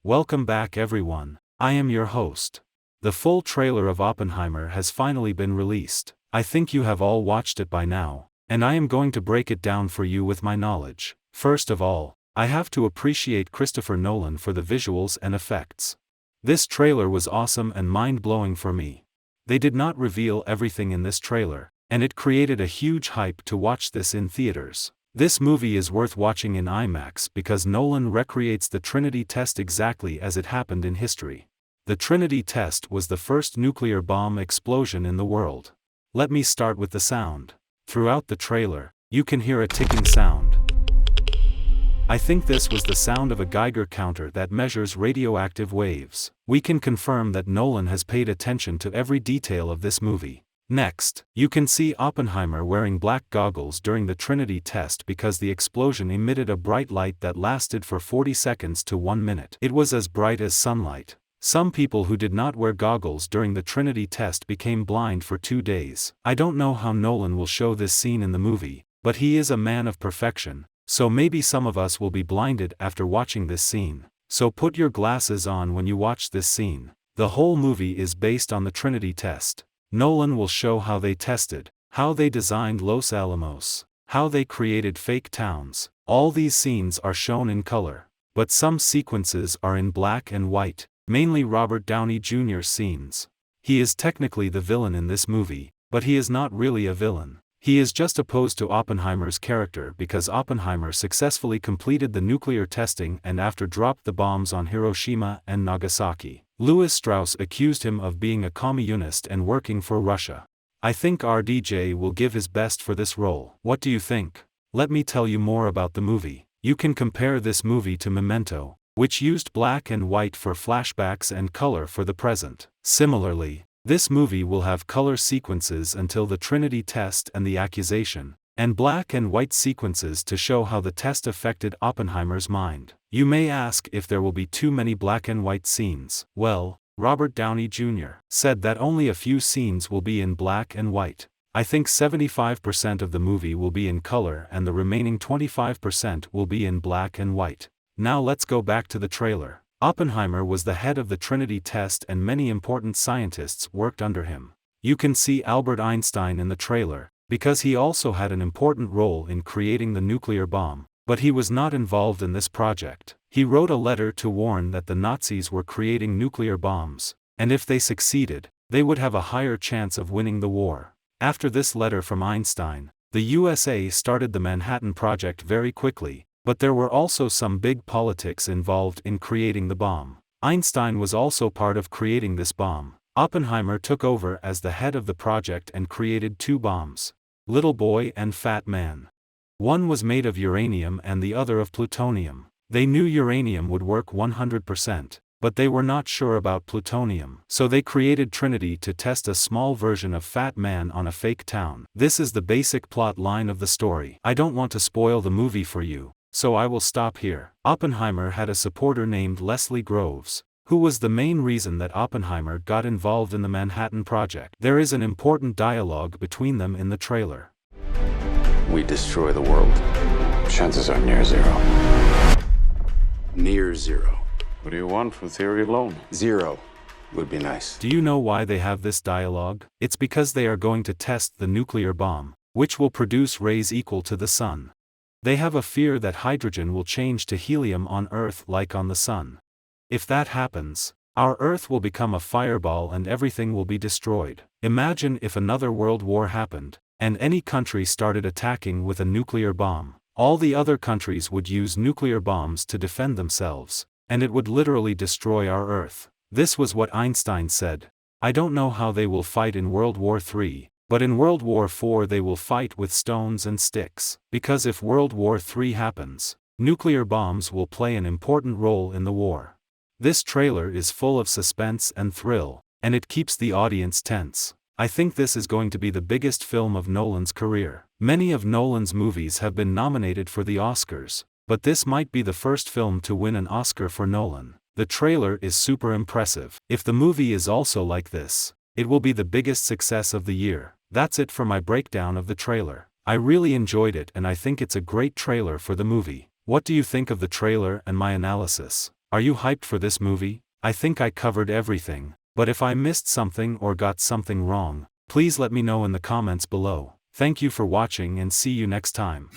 Welcome back everyone, I am your host. The full trailer of Oppenheimer has finally been released. I think you have all watched it by now, and I am going to break it down for you with my knowledge. First of all, I have to appreciate Christopher Nolan for the visuals and effects. This trailer was awesome and mind-blowing for me. They did not reveal everything in this trailer, and it created a huge hype to watch this in theaters. This movie is worth watching in IMAX because Nolan recreates the Trinity test exactly as it happened in history. The Trinity test was the first nuclear bomb explosion in the world. Let me start with the sound. Throughout the trailer, you can hear a ticking sound. I think this was the sound of a Geiger counter that measures radioactive waves. We can confirm that Nolan has paid attention to every detail of this movie. Next, you can see Oppenheimer wearing black goggles during the Trinity test because the explosion emitted a bright light that lasted for 40 seconds to 1 minute. It was as bright as sunlight. Some people who did not wear goggles during the Trinity test became blind for 2 days. I don't know how Nolan will show this scene in the movie, but he is a man of perfection, so maybe some of us will be blinded after watching this scene. So put your glasses on when you watch this scene. The whole movie is based on the Trinity test. Nolan will show how they tested, how they designed Los Alamos, how they created fake towns. All these scenes are shown in color, but some sequences are in black and white, mainly Robert Downey Jr.'s scenes. He is technically the villain in this movie, but he is not really a villain. He is just opposed to Oppenheimer's character because Oppenheimer successfully completed the nuclear testing and after dropped the bombs on Hiroshima and Nagasaki. Lewis Strauss accused him of being a communist and working for Russia. I think RDJ will give his best for this role. What do you think? Let me tell you more about the movie. You can compare this movie to Memento, which used black and white for flashbacks and color for the present. Similarly, this movie will have color sequences until the Trinity test and the accusation, and black and white sequences to show how the test affected Oppenheimer's mind. You may ask if there will be too many black and white scenes. Well, Robert Downey Jr. said that only a few scenes will be in black and white. I think 75% of the movie will be in color and the remaining 25% will be in black and white. Now let's go back to the trailer. Oppenheimer was the head of the Trinity test and many important scientists worked under him. You can see Albert Einstein in the trailer, because he also had an important role in creating the nuclear bomb, but he was not involved in this project. He wrote a letter to warn that the Nazis were creating nuclear bombs, and if they succeeded, they would have a higher chance of winning the war. After this letter from Einstein, the USA started the Manhattan Project very quickly, but there were also some big politics involved in creating the bomb. Einstein was also part of creating this bomb. Oppenheimer took over as the head of the project and created 2 bombs. Little Boy and Fat Man. One was made of uranium and the other of plutonium. They knew uranium would work 100%, but they were not sure about plutonium. So they created Trinity to test a small version of Fat Man on a fake town. This is the basic plot line of the story. I don't want to spoil the movie for you, so I will stop here. Oppenheimer had a supporter named Leslie Groves, who was the main reason that Oppenheimer got involved in the Manhattan Project. There is an important dialogue between them in the trailer. We destroy the world. Chances are near zero. Near zero. What do you want from theory alone? 0 would be nice. Do you know why they have this dialogue? It's because they are going to test the nuclear bomb, which will produce rays equal to the sun. They have a fear that hydrogen will change to helium on Earth like on the sun. If that happens, our Earth will become a fireball and everything will be destroyed. Imagine if another world war happened, and any country started attacking with a nuclear bomb. All the other countries would use nuclear bombs to defend themselves, and it would literally destroy our Earth. This was what Einstein said. I don't know how they will fight in World War III, but in World War IV they will fight with stones and sticks. Because if World War III happens, nuclear bombs will play an important role in the war. This trailer is full of suspense and thrill, and it keeps the audience tense. I think this is going to be the biggest film of Nolan's career. Many of Nolan's movies have been nominated for the Oscars, but this might be the first film to win an Oscar for Nolan. The trailer is super impressive. If the movie is also like this, it will be the biggest success of the year. That's it for my breakdown of the trailer. I really enjoyed it and I think it's a great trailer for the movie. What do you think of the trailer and my analysis? Are you hyped for this movie? I think I covered everything, but if I missed something or got something wrong, please let me know in the comments below. Thank you for watching and see you next time.